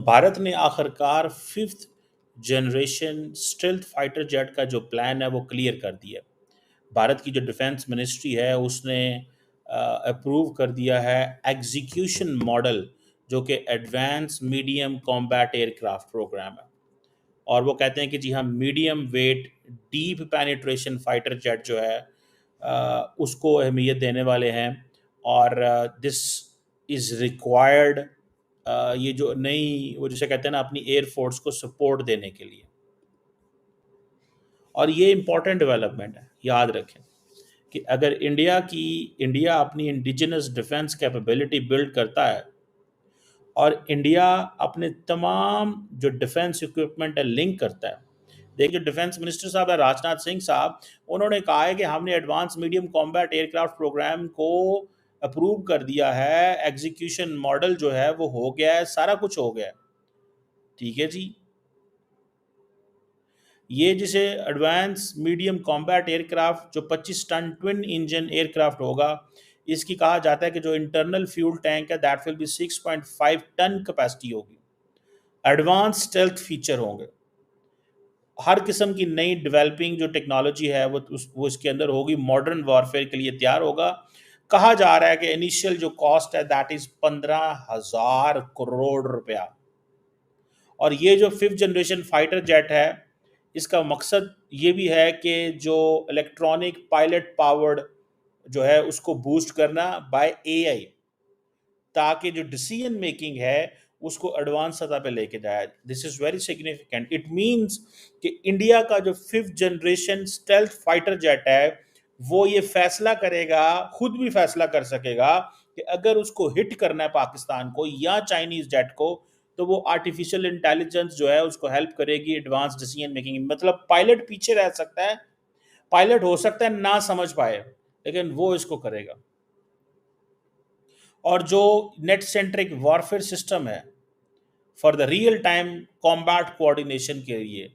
भारत ने आखिरकार fifth generation stealth fighter jet का जो प्लान है वो क्लियर कर दिया। भारत की जो डिफेंस मिनिस्ट्री है उसने अप्रूव कर दिया है एग्जीक्यूशन मॉडल, जो कि advance medium combat aircraft program है। और वो कहते हैं कि जी हाँ, medium weight deep penetration fighter jet जो है उसको अहमियत देने वाले हैं। और दिस इज़ रिक्वायर्ड, ये जो नई वो जिसे कहते हैं ना अपनी एयरफोर्स को सपोर्ट देने के लिए। और ये इम्पॉर्टेंट डेवलपमेंट है, याद रखें कि अगर इंडिया अपनी इंडिजिनस डिफेंस कैपेबिलिटी बिल्ड करता है और इंडिया अपने तमाम जो डिफेंस इक्विपमेंट है लिंक करता है। देखिए, जो डिफेंस मिनिस्टर साहब है राजनाथ सिंह साहब, उन्होंने कहा है कि हमने advance medium combat aircraft program को अप्रूव कर दिया है, एग्जीक्यूशन मॉडल जो है वो हो गया है, सारा कुछ हो गया है। ठीक है जी। ये जिसे एडवांस मीडियम कॉम्बैट एयरक्राफ्ट जो 25 टन ट्विन इंजन एयरक्राफ्ट होगा, इसकी कहा जाता है कि जो इंटरनल फ्यूल टैंक है that will be 6.5 ton capacity होगी। एडवांस स्टेल्थ फीचर होंगे, हर किस्म की नई डेवलपिंग जो टेक्नोलॉजी है वो इसके अंदर होगी, मॉडर्न वॉरफेयर के लिए तैयार होगा। कहा जा रहा है कि इनिशियल जो कॉस्ट है दैट इज 15,000 करोड़ रुपया। और ये जो फिफ्थ जनरेशन फाइटर जेट है, इसका मकसद ये भी है कि जो इलेक्ट्रॉनिक पायलट पावर्ड जो है उसको बूस्ट करना बाय एआई, ताकि जो डिसीजन मेकिंग है उसको एडवांस सतह पे लेके जाए। This is very significant. It means कि इंडिया का जो fifth generation stealth fighter jet है वो ये फैसला करेगा, खुद भी फैसला कर सकेगा कि अगर उसको हिट करना है पाकिस्तान को या चाइनीज जेट को, तो वो आर्टिफिशियल इंटेलिजेंस जो है उसको हेल्प करेगी एडवांस डिसीजन मेकिंग। मतलब पायलट पीछे रह सकता है, पायलट हो सकता है ना समझ पाए, लेकिन वो इसको करेगा। और जो नेट सेंट्रिक वॉरफेयर सिस्टम है for the real time combat coordination के लिए,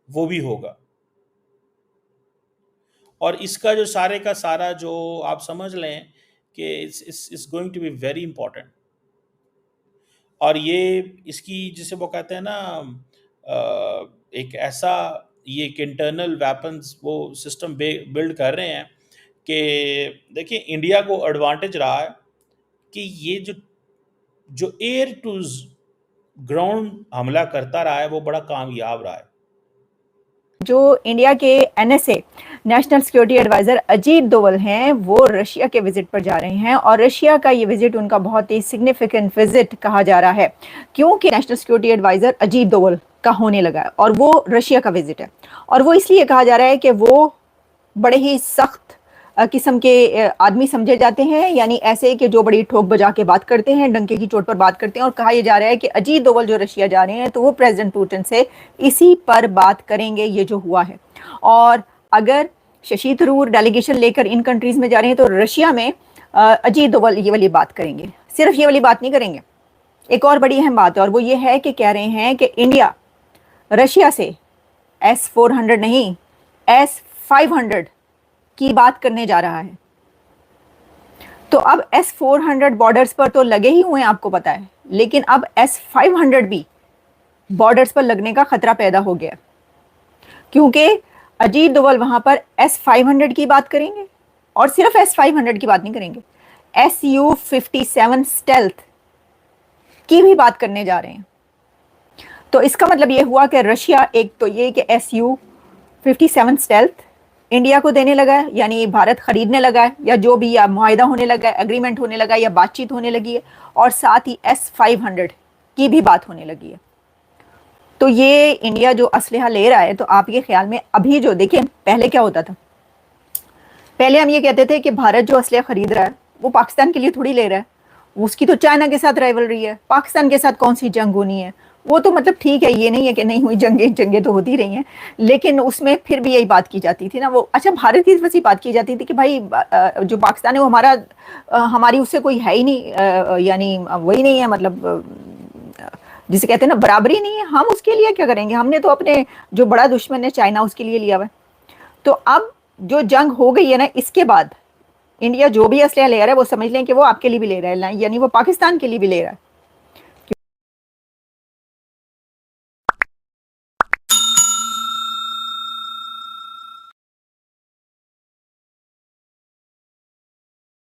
वो भी होगा। और इसका जो सारे का सारा जो आप समझ लें कि it's going to be very important. और ये इसकी जिसे वो कहते हैं ना एक ऐसा, ये एक इंटरनल वेपन्स वो सिस्टम बिल्ड कर रहे हैं कि देखिए इंडिया को एडवांटेज रहा है कि ये जो जो एयर टू ग्राउंड हमला करता रहा है वो बड़ा कामयाब रहा है। जो इंडिया के NSA national security adviser Ajit Doval हैं, वो रशिया के विजिट पर जा रहे हैं और रशिया का ये विजिट उनका बहुत ही सिग्निफिकेंट विजिट कहा जा रहा है, क्योंकि national security adviser Ajit Doval का होने लगा है और वो रशिया का विजिट है। और वो इसलिए कहा जा रहा है कि वो बड़े ही सख्त किस्म के आदमी समझे जाते हैं, यानी ऐसे कि जो बड़ी ठोक बजा के बात करते हैं, डंके की चोट पर बात करते हैं। और कहा यह जा रहा है कि अजीत डोवल जो रशिया जा रहे हैं तो वो प्रेसिडेंट पुतिन से इसी पर बात करेंगे, ये जो हुआ है। और अगर शशि थरूर डेलीगेशन लेकर इन कंट्रीज में जा रहे हैं तो रशिया में अजीत डोवल ये वाली बात करेंगे। सिर्फ ये वाली बात नहीं करेंगे, एक और बड़ी अहम बात है और वो ये है कि कह रहे हैं कि इंडिया रशिया से S-400 नहीं, S-500 की बात करने जा रहा है। तो अब S-400 बॉर्डर्स पर तो लगे ही हुए हैं, आपको पता है, लेकिन अब S-500 भी बॉर्डर्स पर लगने का खतरा पैदा हो गया, क्योंकि अजीत डोवल वहां पर S-500 की बात करेंगे और सिर्फ S-500 की बात नहीं करेंगे, Su-57 स्टेल्थ की भी बात करने जा रहे हैं। तो इसका मतलब ये हुआ कि रशिया एक तो ये कि Su-57 स्टेल्थ इंडिया को देने लगा है, यानी भारत खरीदने लगा है, या जो भी या मुआहिदा होने लगा है, एग्रीमेंट होने लगा है, या बातचीत होने लगी है, और साथ ही S-500 की भी बात होने लगी है। तो ये इंडिया जो असलहा ले रहा है, तो आप ये ख्याल में अभी जो देखिए, पहले क्या होता था, पहले हम ये कहते थे कि भारत जो असलहा खरीद रहा है वो पाकिस्तान के लिए थोड़ी ले रहा है, उसकी तो चाइना के साथ राइवलरी है, पाकिस्तान के साथ कौन सी जंग होनी है। वो तो मतलब ठीक है, ये नहीं है कि नहीं हुई, जंगें तो होती रही हैं, लेकिन उसमें फिर भी यही बात की जाती थी ना। वो अच्छा, भारत की तरफ से बात की जाती थी कि भाई जो पाकिस्तान है वो हमारी उससे कोई है ही नहीं, यानी वही नहीं है, मतलब जिसे कहते हैं ना बराबरी नहीं है, हम उसके लिए क्या करेंगे, हमने तो अपने जो बड़ा दुश्मन है चाइना उसके लिए लिया हुआ है। तो अब जो जंग हो गई है ना, इसके बाद इंडिया जो भी असलहा ले रहा है वो समझ लें कि वो आपके लिए भी ले रहा है, यानी वो पाकिस्तान के लिए भी ले रहा है।